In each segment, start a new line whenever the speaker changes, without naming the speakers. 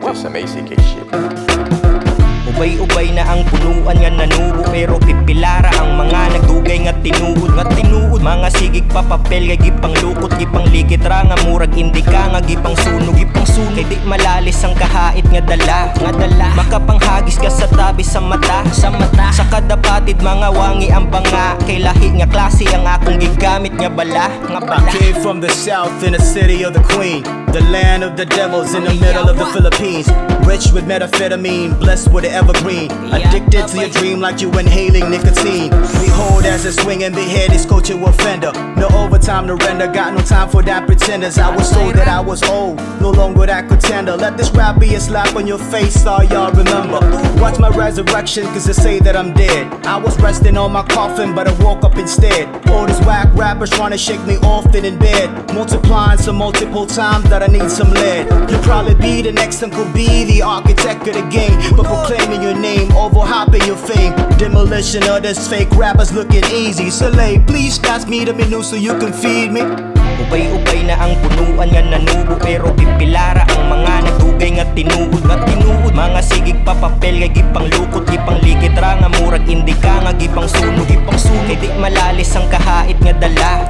Just some ACK shit.
Ubay-ubay na ang punuan nga nanubo, pero pipilara ang mga nagdugay nga tinuod. Mga sigig pa papel kay gipang lukot, gipang likit ra nga murag indika nga gipang sunog. Kay di malalis ang kahait nga dala. Makapanghagis ka sa tabi sa mata. Sa kadapatid mga wangi ang banga, kay lahi nga klase ang akong gigamit nga bala.
I came from the south in the city of the queen, the land of the devils in the middle of the Philippines. Rich with methamphetamine, blessed with the evergreen, addicted to your dream like you inhaling nicotine. Behold as a swinging behead is culture offender. No overtime to render, got no time for that pretenders. I was told that I was old, no longer that contender. Let this rap be a slap on your face, all y'all remember. Watch my resurrection, cause they say that I'm dead. I was resting on my coffin, but I woke up instead. All these whack rappers trying to shake me often in bed, multiplying so multiple times that I need some lead. You'll probably be the next Uncle B, the architect of the game, but proclaiming your name, overhopping your fame. Demolition of this fake rappers looking easy. Soleil, please pass me the menu so you can feed me.
Ubay-ubay na ang punuan nga nanubo, pero pipilara ang mga nagdugay nga tinuod. Mga sigig pa papel kay gipang lukot, gipang likit ra nga murag indika nga gipang sunog. Kay di malalis ang kahait nga dala.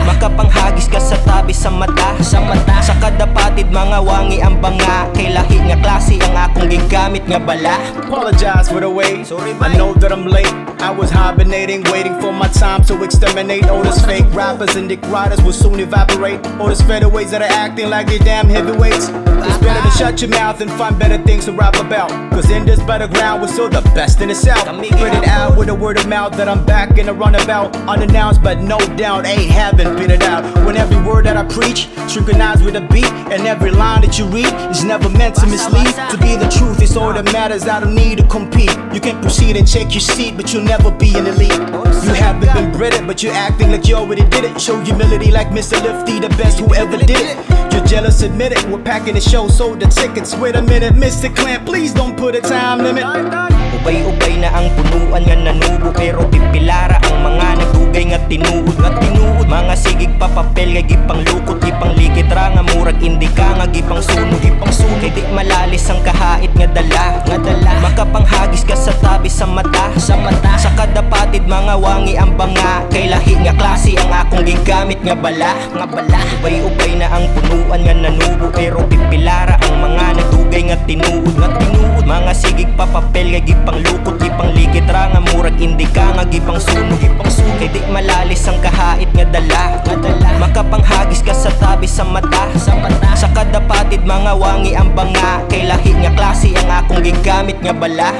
Makapanghagis ka sa tabi sa mata. Sa kadapatid mga wangi ang banga, kay lahi nga klase ang akong gigamit nga bala.
Apologize for the wait, I know that I'm late. I was hibernating, waiting for my time to exterminate. All these fake rappers and dick riders will soon evaporate. All these featherweights that are acting like they damn heavyweights. It's better to shut your mouth and find better things to rap about, cause in this battleground we're still the best in the south. Put it out with a word of mouth that I'm back in a runabout, unannounced but no doubt ain't haven't been it out. When every word that I preach synchronized with a beat, and every line that you read is never meant to mislead. To be the truth is all that matters, I don't need to compete. You can proceed and check your seat, but you'll never be an elite. You haven't been British, but you're acting like you already did it. Show humility like Mr. Lifty, the best who ever did it. You're jealous, admit it. We're packing the show, sold the tickets. Wait a minute, Mr. Clamp, please don't put a time limit.
Ubay-ubay na ang punuan nga nanubo, pero pipilara ang mga nagdugay nga tinuod. Mga sigig pa papel kay gipang lukot, gipang likit ra nga murag indika nga gipang sunog. Kay di malalis ang kahait nga dala. Makapanghagis ka sa tabi sa mata. Sa kadapatid mga wangi ang banga, kay lahi nga klase ang akong gigamit nga bala. Ubay-ubay na ang punuan nga nanubo, pero pipilara ang mga nagdugay nga tinuod. Mga sigig pa papel kay gipang lukot, gipang likit ra nga murag indika nga gipang sunog. Kay di malalis ang kahait nga dala. Makapanghagis ka sa tabi sa mata. Sa kadapatid mga wangi ang banga, kay lahi nga klase ang akong gigamit nga bala.